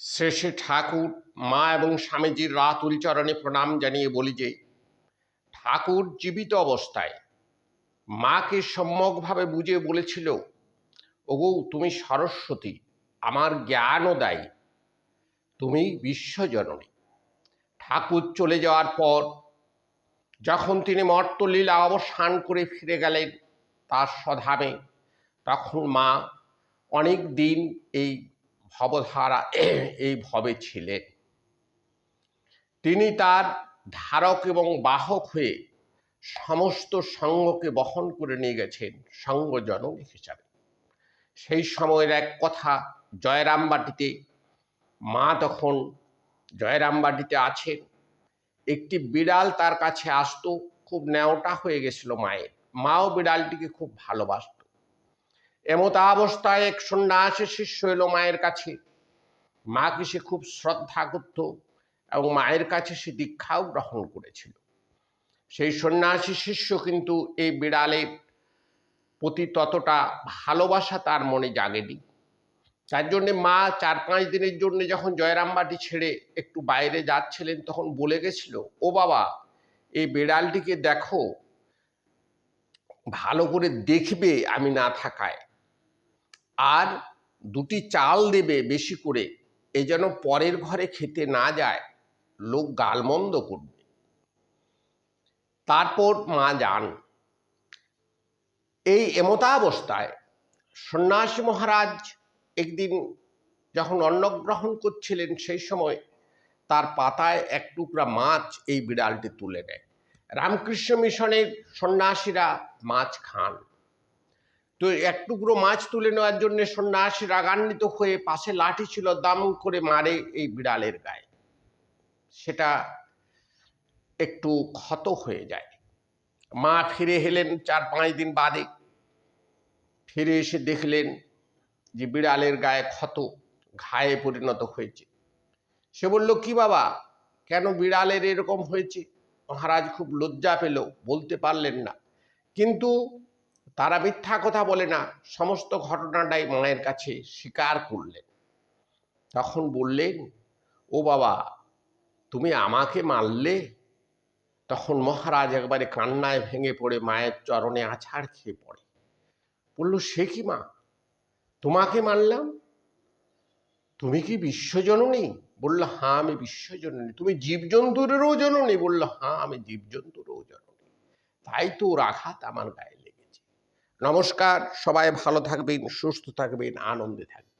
শ্রী শ্রী ঠাকুর মা এবং স্বামীজির রাতুল চরণে প্রণাম জানিয়ে বলি যে ঠাকুর জীবিত অবস্থায় মাকে সম্যকভাবে বুঝে বলেছিল, ওগো তুমি সরস্বতী, আমার জ্ঞানও দায়ী, তুমি বিশ্বজননী। ঠাকুর চলে যাওয়ার পর যখন তিনি মর্তলীলা অবসান করে ফিরে গেলেন তার স্বধামে, তখন মা অনেক দিন এই ভবধারা এই ভবে ছিলেন। তিনি তার ধারক এবং বাহক হয়ে সমস্ত সঙ্গকে বহন করে নিয়ে গেছেন সঙ্গজননী হিসাবে। সেই সময়ের এক কথা, জয়রামবাটিতে মা তখন জয়রামবাটিতে আছেন, একটি বিড়াল তার কাছে আসতো, খুব ন্যাওটা হয়ে গেছিল মায়ের। মাও বিড়ালটিকে খুব ভালোবাসত। এমতা অবস্থায় এক সন্ন্যাসী শিষ্য এলো মায়ের কাছে। মাকে সে খুব শ্রদ্ধা করত এবং মায়ের কাছে সে দীক্ষাও গ্রহণ করেছিল। সেই সন্ন্যাসী শিষ্য কিন্তু এই বিড়ালের প্রতি ততটা ভালোবাসা তার মনে জাগেনি। তার জন্যে মা 4-5 দিনের জন্য যখন জয়রামবাটি ছেড়ে একটু বাইরে যাচ্ছিলেন, তখন বলে গেছিল, ও বাবা, এই বিড়ালটিকে দেখো, ভালো করে দেখবে আমি না থাকায়, আর 2টি চাল দেবে বেশি করে, এ যেন পরের ঘরে খেতে না যায়, লোক গালমন্দ করবে। তারপর মা যান। এই এমতাবস্থায় সন্ন্যাসী মহারাজ একদিন যখন অন্নগ্রহণ করছিলেন, সেই সময় তার পাতায় এক টুকরা মাছ এই বিড়ালটি তুলে নেয়। রামকৃষ্ণ মিশনের সন্ন্যাসীরা মাছ খান, তো এক টুকরো মাছ তুলে নেওয়ার জন্য সন্ন্যাসী রাগান্বিত হয়ে পাশে লাঠি ছিল, দাম করে মারে এই বিড়ালের গায়ে। সেটা একটু ক্ষত হয়ে যায়। মা ফিরে এলেন 4-5 দিন বাদে। ফিরে এসে দেখলেন যে বিড়ালের গায়ে ক্ষত, ঘায়ে পরিণত হয়েছে। সে বলল, কি বাবা, কেন বিড়ালের এরকম হয়েছে? মহারাজ খুব লজ্জা পেল, বলতে পারলেন না। কিন্তু তারা মিথ্যা কথা বলে না, সমস্ত ঘটনাটাই মায়ের কাছে স্বীকার করলেন। তখন বললেন, ও বাবা, তুমি আমাকে মারলে? তখন মহারাজ একবারে কান্নায় ভেঙে পড়ে মায়ের চরণে আছাড় খেয়ে পড়ে। বলল, সে কি মা, তোমাকে মারলাম? তুমি কি বিশ্বজননী? বলল, হ্যাঁ আমি বিশ্বজননী। তুমি জীবজন্তুরেরও জননী? বলল, হ্যাঁ আমি জীবজন্তুরও জননী। তাই তো ওর আঘাত আমার গায়ে লেগেছে। নমস্কার, সবাই ভালো থাকবেন, সুস্থ থাকবেন, আনন্দে থাকবেন।